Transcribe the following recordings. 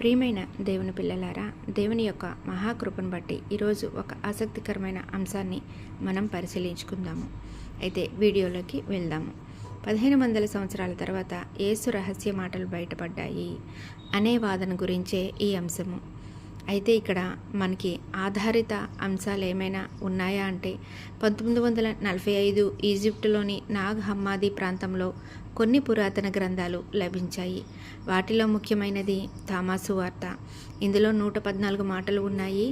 ప్రియమైన దేవుని పిల్లలారా, దేవుని యొక్క మహాకృపను బట్టి ఈరోజు ఒక ఆసక్తికరమైన అంశాన్ని మనం పరిశీలించుకుందాము. అయితే వీడియోలోకి వెళ్దాము. 1500 సంవత్సరాల తర్వాత యేసు రహస్య మాటలు బయటపడ్డాయి అనే వాదన గురించే ఈ అంశము. అయితే ఇక్కడ మనకి ఆధారిత అంశాలు ఏమైనా ఉన్నాయా అంటే 1945 ఈజిప్టులోని నాగ్ హమ్మాది ప్రాంతంలో కొన్ని పురాతన గ్రంథాలు లభించాయి. వాటిలో ముఖ్యమైనది థామాసు వార్త. ఇందులో 114 మాటలు ఉన్నాయి.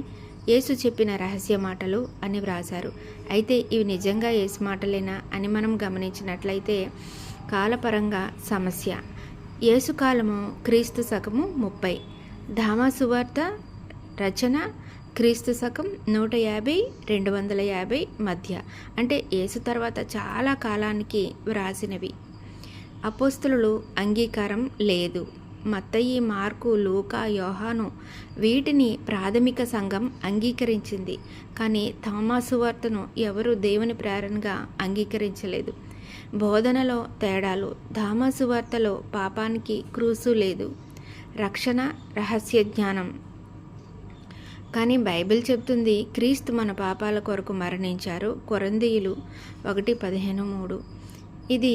యేసు చెప్పిన రహస్య మాటలు అని వ్రాశారు. అయితే ఇవి నిజంగా యేసు మాటలేనా అని మనం గమనించినట్లయితే కాలపరంగా సమస్య. యేసు కాలము క్రీస్తు శకము 30, థామాసు వార్త రచన క్రీస్తు శకం 150-250 మధ్య, అంటే యేసు తర్వాత చాలా కాలానికి వ్రాసినవి. అపోస్తలులు అంగీకారం లేదు. మత్తయి, మార్కు, లూకా, యోహాను వీటిని ప్రాథమిక సంఘం అంగీకరించింది. కానీ థామాసు వార్తను ఎవరు దేవుని ప్రేరణగా అంగీకరించలేదు. బోధనలో తేడాలు. థామాసు వార్తలో పాపానికి క్రూసు లేదు, రక్షణ రహస్య జ్ఞానం. కానీ బైబిల్ చెప్తుంది క్రీస్తు మన పాపాల కొరకు మరణించారు. కొరింథీయులు 1:15-3. ఇది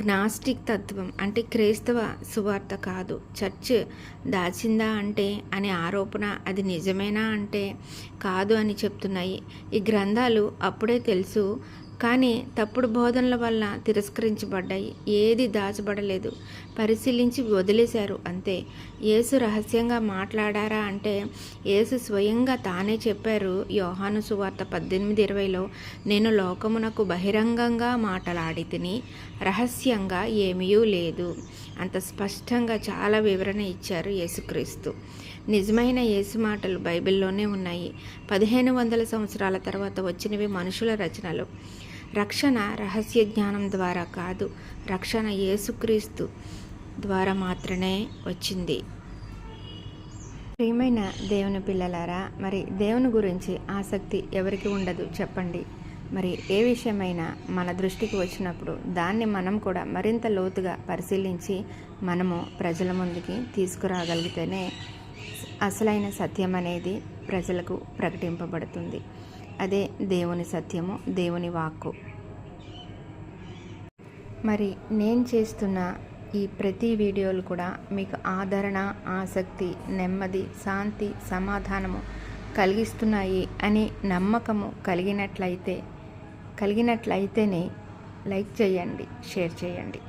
గ్నాస్టిక్ తత్వం, అంటే క్రైస్తవ సువార్త కాదు. చర్చ్ దాచిందా అంటే అనే ఆరోపణ అది నిజమేనా అంటే కాదు అని చెప్తున్నాయి. ఈ గ్రంథాలు అప్పుడే తెలుసు, కానీ తప్పుడు బోధనల వల్ల తిరస్కరించబడ్డాయి. ఏది దాచబడలేదు, పరిశీలించి వదిలేశారు అంతే. యేసు రహస్యంగా మాట్లాడారా అంటే యేసు స్వయంగా తానే చెప్పారు. యోహాను సువార్త 18:20లో నేను లోకమునకు బహిరంగంగా మాట్లాడి తిని రహస్యంగా ఏమీ లేదు. అంత స్పష్టంగా చాలా వివరణ ఇచ్చారు యేసుక్రీస్తు. నిజమైన యేసు మాటలు బైబిల్లోనే ఉన్నాయి. 1500 సంవత్సరాల తర్వాత వచ్చినవి మనుషుల రచనలు. రక్షణ రహస్య జ్ఞానం ద్వారా కాదు, రక్షణ యేసుక్రీస్తు ద్వారా మాత్రమే వచ్చింది. ప్రియమైన దేవుని పిల్లలారా, మరి దేవుని గురించి ఆసక్తి ఎవరికి ఉండదు చెప్పండి? మరి ఏ విషయమైనా మన దృష్టికి వచ్చినప్పుడు దాన్ని మనం కూడా మరింత లోతుగా పరిశీలించి మనము ప్రజల ముందుకి తీసుకురాగలిగితేనే అసలైన సత్యం అనేది ప్రజలకు ప్రకటింపబడుతుంది. అదే దేవుని సత్యము, దేవుని వాక్కు. మరి నేను చేస్తున్న ఈ ప్రతి వీడియోలు కూడా మీకు ఆదరణ, ఆసక్తి, నెమ్మది, శాంతి, సమాధానము కలిగిస్తున్నాయి అని నమ్మకము కలిగినట్లయితేనే లైక్ చేయండి, షేర్ చేయండి.